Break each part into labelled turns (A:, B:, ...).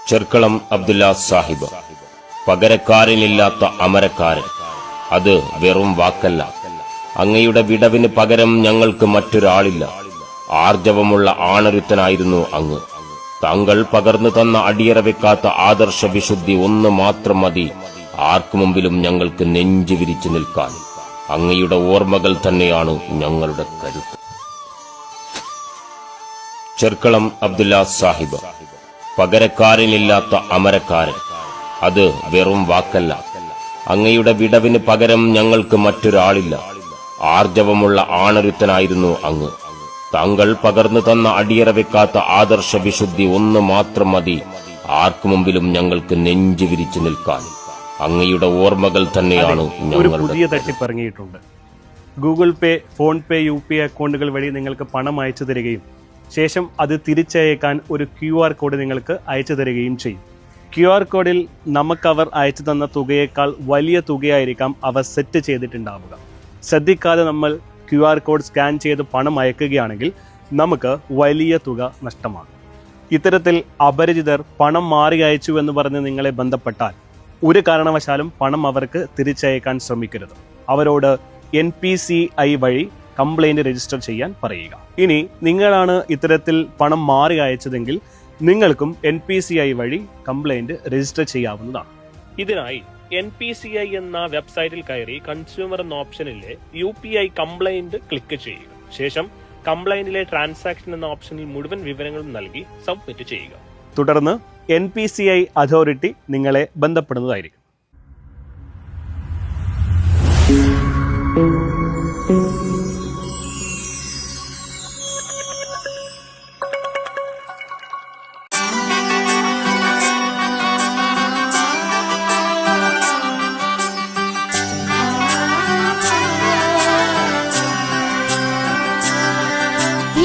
A: Cherkalam Abdullah Sahib. പകരക്കാരനില്ലാത്ത അമരക്കാരൻ. അത് വെറും വാക്കല്ല. അങ്ങയുടെ വിടവിന് പകരം ഞങ്ങൾക്ക് മറ്റൊരാളില്ല. ആർജവമുള്ള ആണരുത്തനായിരുന്നു അങ്ങ്. താങ്കൾ പകർന്നു തന്ന അടിയറ വെക്കാത്ത ആദർശ വിശുദ്ധി ഒന്ന് മാത്രം മതി ആർക്കു മുമ്പിലും ഞങ്ങൾക്ക് നെഞ്ചു വിരിച്ചു നിൽക്കാൻ. അങ്ങയുടെ ഓർമ്മകൾ തന്നെയാണ് ഞങ്ങളുടെ കരുത്ത്. ചെർക്കളം അബ്ദുല്ല സാഹിബ്. പകരക്കാരനില്ലാത്ത അമരക്കാരൻ. അത് വെറും വാക്കല്ല. അങ്ങയുടെ വിടവിന് പകരം ഞങ്ങൾക്ക് മറ്റൊരാളില്ല. ആർജവമുള്ള ആണരുത്തനായിരുന്നു അങ്ങ്. താങ്കൾ പകർന്നു തന്ന അടിയറ വെക്കാത്ത ആദർശ വിശുദ്ധി ഒന്ന് മാത്രം മതി ആർക്കു മുമ്പിലും ഞങ്ങൾക്ക് നെഞ്ചു വിരിച്ചു നിൽക്കാൻ. അങ്ങയുടെ ഓർമ്മകൾ തന്നെയാണ് ഞങ്ങളുടെ.
B: പുതിയ തട്ടിപ്പിറങ്ങിയിട്ടുണ്ട്. ഗൂഗിൾ പേ, ഫോൺ പേ, UPI അക്കൗണ്ടുകൾ വഴി നിങ്ങൾക്ക് പണം അയച്ചു തരികയും ശേഷം അത് തിരിച്ചയക്കാൻ ഒരു QR കോഡ് നിങ്ങൾക്ക് അയച്ചു തരികയും ചെയ്യും. QR കോഡിൽ നമുക്കവർ അയച്ചു തന്ന തുകയേക്കാൾ വലിയ തുകയായിരിക്കാം അവർ സെറ്റ് ചെയ്തിട്ടുണ്ടാവുക. ശ്രദ്ധിക്കാതെ നമ്മൾ QR കോഡ് സ്കാൻ ചെയ്ത് പണം അയക്കുകയാണെങ്കിൽ നമുക്ക് വലിയ തുക നഷ്ടമാണ്. ഇത്തരത്തിൽ അപരിചിതർ പണം മാറി അയച്ചു എന്ന് പറഞ്ഞ് നിങ്ങളെ ബന്ധപ്പെട്ടാൽ ഒരു കാരണവശാലും പണം അവർക്ക് തിരിച്ചയക്കാൻ ശ്രമിക്കരുത്. അവരോട് NPCI വഴി കംപ്ലൈന്റ് രജിസ്റ്റർ ചെയ്യാൻ പറയുക. ഇനി നിങ്ങളാണ് ഇത്തരത്തിൽ പണം മാറി അയച്ചതെങ്കിൽ നിങ്ങൾക്കും NPCI വഴി കംപ്ലൈന്റ് രജിസ്റ്റർ ചെയ്യാവുന്നതാണ്. ഇതിനായി NPCI എന്ന വെബ്സൈറ്റിൽ കയറി കൺസ്യൂമർ എന്ന ഓപ്ഷനിലെ UPI കംപ്ലൈന്റ് ക്ലിക്ക് ചെയ്യുക. ശേഷം കംപ്ലൈന്റിലെ ട്രാൻസാക്ഷൻ എന്ന ഓപ്ഷനിൽ മുഴുവൻ വിവരങ്ങളും നൽകി സബ്മിറ്റ് ചെയ്യുക. തുടർന്ന് NPCI അതോറിറ്റി നിങ്ങളെ ബന്ധപ്പെടുന്നതായിരിക്കും.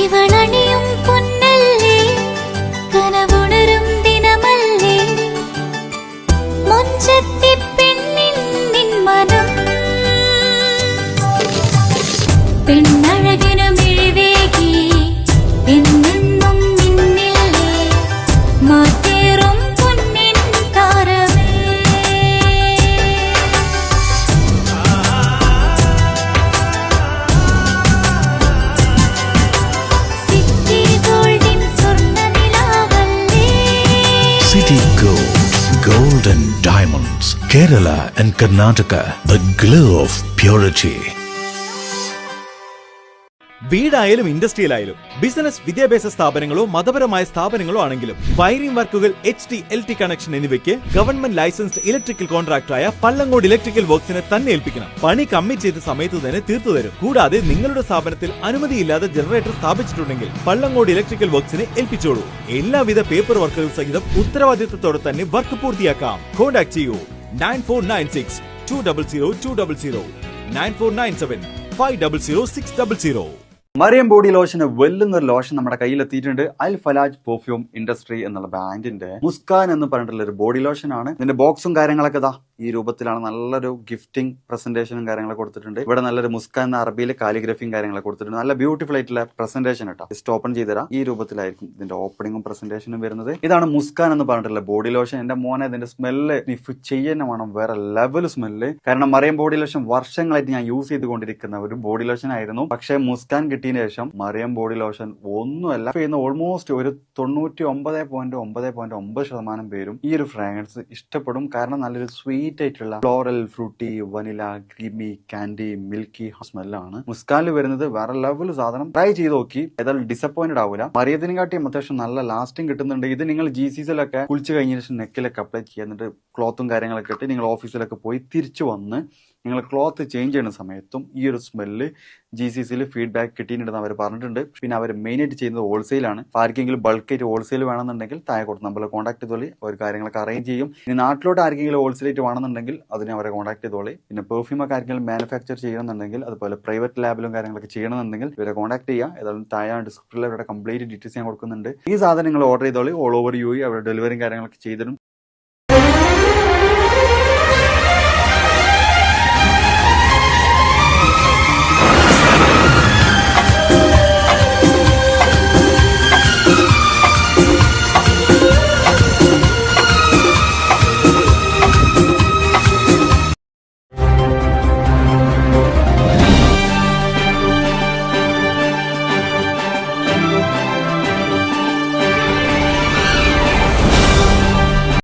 C: ഇവളണിയും പൊന്നല്ലേ, കനവുണരും ദിനമല്ലേ, മുഞ്ചത്തി പെണ്ണിൻ നിൻ മനം, പെണ്ണഴകിനു മിഴിവേകി എന്നെന്നും നിന്നില്ലേ, മാറ്റേറും പൊന്നിൻ താരമേ.
D: City Gold and Diamonds, Kerala and Karnataka, the glow of purity.
E: വീടായാലും ഇൻഡസ്ട്രിയലായാലും ബിസിനസ്, വിദ്യാഭ്യാസ സ്ഥാപനങ്ങളോ മതപരമായ സ്ഥാപനങ്ങളോ ആണെങ്കിലും വയറിംഗ് വർക്കുകൾ, HT, LT കണക്ഷൻ എന്നിവയ്ക്ക് ഗവൺമെന്റ് ലൈസൻസ്ഡ് ഇലക്ട്രിക്കൽ കോൺട്രാക്ടറായ പള്ളങ്ങോട് ഇലക്ട്രിക്കൽ വർക്സിനെ തന്നെ ഏൽപ്പിക്കണം. പണി കമ്മിറ്റ് ചെയ്ത സമയത്ത് തന്നെ തീർത്തു തരും. കൂടാതെ നിങ്ങളുടെ സ്ഥാപനത്തിൽ അനുമതിയില്ലാതെ ജനറേറ്റർ സ്ഥാപിച്ചിട്ടുണ്ടെങ്കിൽ പള്ളങ്ങോട് ഇലക്ട്രിക്കൽ വർക്സിനെ ഏൽപ്പിച്ചോളൂ. എല്ലാവിധ പേപ്പർ വർക്കുകൾ സഹിതം ഉത്തരവാദിത്തത്തോടെ തന്നെ വർക്ക് പൂർത്തിയാക്കാം. കോൺടാക്ട് ചെയ്യൂ 9496 200 200 9497 500 600.
F: മറിയം ബോഡി ലോഷന് വെല്ലുന്നൊരു ലോഷൻ നമ്മുടെ കയ്യിലെത്തിയിട്ടുണ്ട്. അൽ ഫലാജ് പെർഫ്യൂം ഇൻഡസ്ട്രി എന്നുള്ള ബ്രാൻഡിന്റെ മുസ്കാൻ എന്ന് പറഞ്ഞിട്ടുള്ള ഒരു ബോഡി ലോഷൻ ആണ്. ഇതിന്റെ ബോക്സും കാര്യങ്ങളൊക്കെ ഇതാ ഈ രൂപത്തിലാണ്. നല്ലൊരു ഗിഫ്റ്റിംഗ് പ്രസന്റേഷനും കാര്യങ്ങളൊക്കെ കൊടുത്തിട്ടുണ്ട്. ഇവിടെ നല്ലൊരു മുസ്കാൻ എന്ന അറബിയിൽ കാലിഗ്രഫിയും കാര്യങ്ങളൊക്കെ കൊടുത്തിട്ടുണ്ട്. നല്ല ബ്യൂട്ടിഫുൾ ആയിട്ടുള്ള പ്രസന്റേഷൻ കേട്ടോ. ജസ്റ്റ് ഓപ്പൺ ചെയ്തുതരാം. ഈ രൂപത്തിലായിരിക്കും ഇതിന്റെ ഓപ്പണിങ്ങും പ്രസന്റേഷനും വരുന്നത്. ഇതാണ് മുസ്കാൻ എന്ന് പറഞ്ഞിട്ടുള്ള ബോഡി ലോഷൻ. എന്റെ മോനെ ഇതിന്റെ സ്മെല്ല് സ്നിഫ് ചെയ്യുന്ന വേണം, വേറെ ലെവൽ സ്മെല്ല്. കാരണം മറിയം ബോഡി ലോഷൻ വർഷങ്ങളായിട്ട് ഞാൻ യൂസ് ചെയ്തുകൊണ്ടിരിക്കുന്ന ഒരു ബോഡി ലോഷൻ ആയിരുന്നു. പക്ഷേ മുസ്കാൻ കിട്ടിയതിന് ശേഷം മറിയം ബോഡി ലോഷൻ ഒന്നുമല്ല ചെയ്യുന്ന ഓൾമോസ്റ്റ് ഒരു 99.9% പേരും ഈ ഒരു ഫ്രാഗ്രൻസ് ഇഷ്ടപ്പെടും. കാരണം നല്ലൊരു സ്വീറ്റ് ആയിട്ടുള്ള floral, fruity, vanilla, creamy, candy, milky സ്മെല്ലാണ് മുസ്കാനിൽ വരുന്നത്. വേറെ ലെവൽ സാധനം. ട്രൈ ചെയ്ത് നോക്കി, ഏതായാലും ഡിസപ്പോയിന്റഡ് ആവില്ല. മറിയത്തിനെ കാട്ടിയും അത്യാവശ്യം നല്ല ലാസ്റ്റിംഗ് കിട്ടുന്നുണ്ട്. ഇത് നിങ്ങൾ GCCയിലൊക്കെ കുളിച്ച് കഴിഞ്ഞ ശേഷം നെക്കിലൊക്കെ അപ്ലൈ ചെയ്യുന്നുണ്ട്. ക്ലോത്തും കാര്യങ്ങളൊക്കെ ഇട്ട് നിങ്ങൾ ഓഫീസിലൊക്കെ പോയി തിരിച്ചു വന്ന് നിങ്ങൾ ക്ലോത്ത് ചേഞ്ച് ചെയ്യുന്ന സമയത്തും ഈ ഒരു സ്മെല്ല് GCCയിൽ ഫീഡ്ബാക്ക് കിട്ടിയിട്ടുണ്ടെന്ന് അവർ പറഞ്ഞിട്ടുണ്ട്. പിന്നെ അവർ മെയിനായിട്ട് ചെയ്യുന്നത് ഹോൾസെയിലാണ്. ആർക്കെങ്കിലും ബൾക്കായിട്ട് ഹോൾസെയിൽ വേണമെന്നുണ്ടെങ്കിൽ താഴെ കൊടുത്ത് നമ്മളെ കോൺടാക്ട് ചെയ്തോളി. അവർ കാര്യങ്ങളൊക്കെ അറേഞ്ച് ചെയ്യും. ഇനി നാട്ടിലോട്ട് ആർക്കെങ്കിലും ഹോൾസെയിലായിട്ട് വേണമെന്നുണ്ടെങ്കിൽ അതിനെ അവരെ കോൺടാക്ട് ചെയ്തോളി. പിന്നെ പെർഫ്യൂമൊക്കെ ആർക്കെങ്കിലും മാനുഫാക്ചർ ചെയ്യണമെന്നുണ്ടെങ്കിൽ അതുപോലെ പ്രൈവറ്റ് ലാബിലും കാര്യങ്ങളൊക്കെ ചെയ്യണമെന്നുണ്ടെങ്കിൽ ഇവരെ കോൺടാക്ട് ചെയ്യുക. ഏതായാലും താഴെ ഡിസ്ക്രിപ്ഷനിൽ അവരുടെ കംപ്ലീറ്റ് ഡീറ്റെയിൽസ് ഞാൻ കൊടുക്കുന്നുണ്ട്. ഈ സാധനം നിങ്ങൾ ഓർഡർ ചെയ്തോളി. ഓൾ ഓവർ UAE അവരുടെ ഡെലിവറിയും കാര്യങ്ങളൊക്കെ ചെയ്തിടും.